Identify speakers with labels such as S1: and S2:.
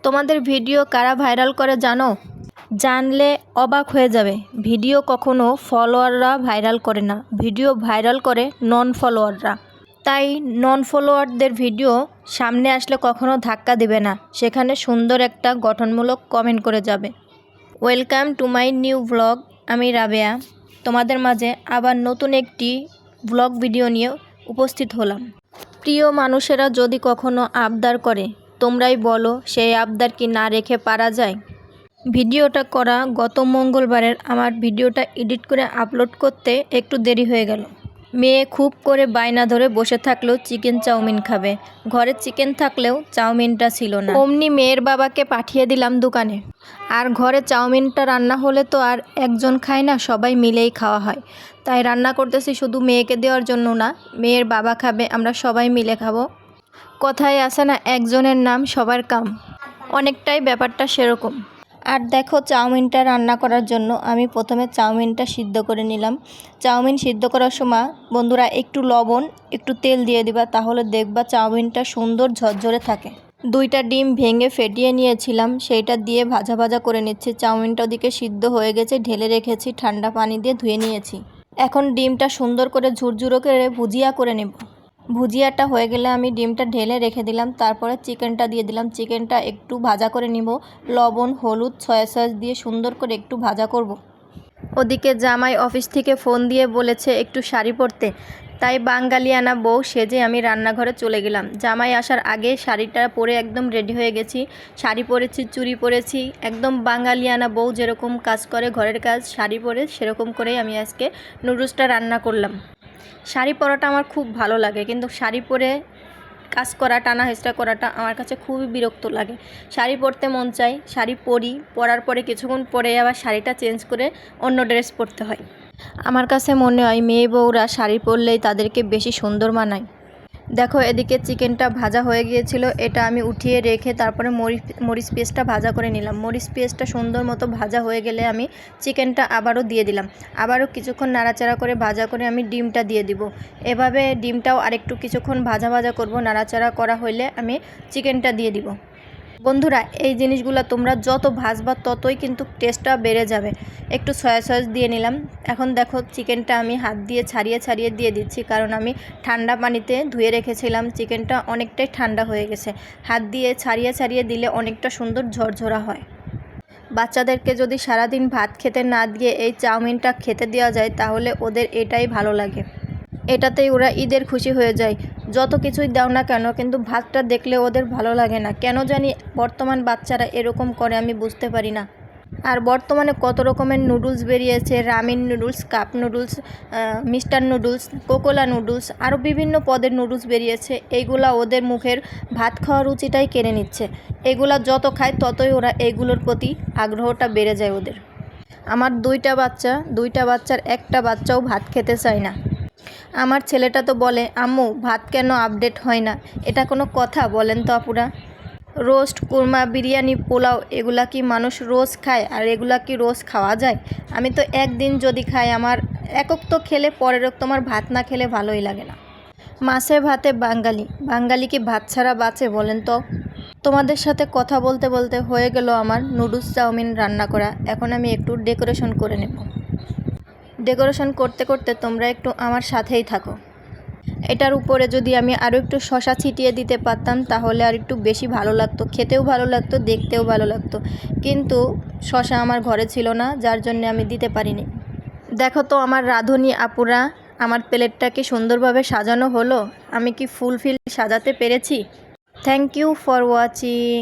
S1: তোমাদের ভিডিও কারা ভাইরাল করে জানো? জানলে অবাক হয়ে যাবে। ভিডিও কখনো ফলোয়াররা ভাইরাল করে না, ভিডিও ভাইরাল করে নন ফলোয়াররা। তাই নন ফলোয়ারদের ভিডিও সামনে আসলে কখনো ধাক্কা দেবে না, সেখানে সুন্দর একটা গঠনমূলক কমেন্ট করে যাবে। Welcome to my new vlog. আমি রাবেয়া তোমাদের মাঝে আবার নতুন একটি ভ্লগ ভিডিও নিয়ে উপস্থিত হলাম। প্রিয় মানুষেরা যদি কখনো আবদার করে, তোমরাই বলো সেই আবদার কি না রেখে পারা যায়? ভিডিওটা করা গত মঙ্গলবারের, আমার ভিডিওটা এডিট করে আপলোড করতে একটু দেরি হয়ে গেল। মেয়ে খুব করে বায়না ধরে বসে থাকলেও চিকেন চাউমিন খাবে। ঘরে চিকেন থাকলেও চাউমিনটা ছিল না। অমনি মেয়ের বাবাকে পাঠিয়ে দিলাম দোকানে। আর ঘরে চাউমিনটা রান্না হলে তো আর একজন খায় না, সবাই মিলেই খাওয়া হয়। তাই রান্না করতেছি শুধু মেয়েকে দেওয়ার জন্য না, মেয়ের বাবা খাবে, আমরা সবাই মিলে খাবো। কথায় আছে না, একজনের নাম সবার কাম, অনেকটাই ব্যাপারটা সেরকম। আর দেখো, চাউমিনটা রান্না করার জন্য আমি প্রথমে চাউমিনটা সিদ্ধ করে নিলাম। চাউমিন সিদ্ধ করার সময় বন্ধুরা একটু লবণ, একটু তেল দিয়ে দিবা, তাহলে দেখবা চাউমিনটা সুন্দর ঝরঝরে থাকে। 2টা ডিম ভেঙে ফেটিয়ে নিয়েছিলাম, সেইটা দিয়ে ভাজা ভাজা করে নিচ্ছি। চাউমিনটা ওদিকে সিদ্ধ হয়ে গেছে, ঢেলে রেখেছি, ঠান্ডা পানি দিয়ে ধুয়ে নিয়েছি। এখন ডিমটা সুন্দর করে ঝুরঝুরো করে ভুজিয়া করে নেব। ভুজিয়াটা হয়ে গেলে আমি ডিমটা ঢেলে রেখে দিলাম, তারপরে চিকেনটা দিয়ে দিলাম। চিকেনটা একটু ভাজা করে নিব, লবণ, হলুদ, সয়া সস দিয়ে সুন্দর করে একটু ভাজা করব। ওদিকে জামাই অফিস থেকে ফোন দিয়ে বলেছে একটু শাড়ি পরতে, তাই বাঙালিয়ানা বউ সেজে আমি রান্নাঘরে চলে গেলাম। জামাই আসার আগে শাড়িটা পরে একদম রেডি হয়ে গেছি। শাড়ি পরেছি, চুড়ি পরেছি, একদম বাঙালিয়ানা বউ যেরকম কাজ করে ঘরের কাজ, শাড়ি পরে সেরকম করেই আমি আজকে নুডলসটা রান্না করলাম। শাড়ি পরাটা আমার খুব ভালো লাগে, কিন্তু শাড়ি পরে কাজ করা, টানা হেঁচড়া করাটা আমার কাছে খুবই বিরক্ত লাগে। শাড়ি পরতে মন চায়, শাড়ি পরি, পরার পরে কিছুক্ষণ পরে আবার শাড়িটা চেঞ্জ করে অন্য ড্রেস পরতে হয়। আমার কাছে মনে হয় মেয়ে বউরা শাড়ি পরলেই তাদেরকে বেশি সুন্দর মানায়। দেখো, এদিকে চিকেনটা ভাজা হয়ে গিয়েছিল, এটা আমি উঠিয়ে রেখে তারপরে মরিচ পেস্টটা ভাজা করে নিলাম। মরিচ পেস্টটা সুন্দর মতো ভাজা হয়ে গেলে আমি চিকেনটা আবারও দিয়ে দিলাম। আবারও কিছুক্ষণ নাড়াচাড়া করে ভাজা করে আমি ডিমটা দিয়ে দিব। এভাবে ডিমটাও আরেকটু কিছুক্ষণ ভাজা ভাজা করব। নাড়াচাড়া করা হইলে আমি চিকেনটা দিয়ে দিব। বন্ধুরা, এই জিনিসগুলো তোমরা যত ভাজবা ততই কিন্তু টেস্টটা বেড়ে যাবে। একটু সয়া সস দিয়ে নিলাম। এখন দেখো, চিকেনটা আমি হাত দিয়ে ছাড়িয়ে ছাড়িয়ে দিয়ে দিচ্ছি, কারণ আমি ঠান্ডা পানিতে ধুয়ে রেখেছিলাম। চিকেনটা অনেকটাই ঠান্ডা হয়ে গেছে, হাত দিয়ে ছাড়িয়ে ছাড়িয়ে দিলে অনেকটা সুন্দর ঝরঝরা হয়। বাচ্চাদেরকে যদি সারাদিন ভাত খেতে না দিয়ে এই চাউমিনটা খেতে দেওয়া যায়, তাহলে ওদের এটাই ভালো লাগে। এটাতেই ওরা ঈদের খুশি হয়ে যায়। যত কিছুই দাও না কেন, কিন্তু ভাতটা দেখলে ওদের ভালো লাগে না। কেন জানি বর্তমান বাচ্চারা এরকম করে, আমি বুঝতে পারি না। আর বর্তমানে কত রকমের নুডলস বেরিয়েছে, Ramin noodles, cup noodles, mister noodles, Kokola noodles, আরও বিভিন্ন পদের নুডলস বেরিয়েছে। এইগুলা ওদের মুখের ভাত খাওয়ার রুচিটাই কেড়ে নিচ্ছে। এগুলা যত খায় ততই ওরা এইগুলোর প্রতি আগ্রহটা বেড়ে যায় ওদের। আমার 2টা বাচ্চা, 2টা বাচ্চার একটা বাচ্চাও ভাত খেতে চায় না। আমার ছেলেটা তো বলে, আম্মু ভাত কেন আপডেট হয় না? এটা কোনো কথা বলেন তো আপুরা? রোস্ট, কুরমা, বিরিয়ানি, পোলাও, এগুলা কি মানুষ রোজ খায়? আর এগুলা কি রোজ খাওয়া যায়? আমি তো একদিন যদি খাই, আমার একক তো খেলে পরের তোমার ভাত না খেলে ভালোই লাগে না। মাছে ভাতে বাঙালি, বাঙালি কি ভাত ছাড়া বাঁচে বলেন তো? তোমাদের সাথে কথা বলতে বলতে হয়ে গেল আমার নুডলস চাউমিন রান্না করা। এখন আমি একটু ডেকোরেশন করে নেব। ডেকোরেশন করতে করতে তোমরা একটু আমার সাথেই থাকো। এটার উপরে যদি আমি আরও একটু শসা ছিটিয়ে দিতে পারতাম, তাহলে আর একটু বেশি ভালো লাগতো, খেতেও ভালো লাগতো, দেখতেও ভালো লাগতো। কিন্তু শসা আমার ঘরে ছিল না, যার জন্য আমি দিতে পারিনি। দেখো তো আমার রাঁধুনি আপুরা, আমার প্লেটটা কি সুন্দরভাবে সাজানো হলো? আমি কি ফুলফিল সাজাতে পেরেছি? Thank you for watching.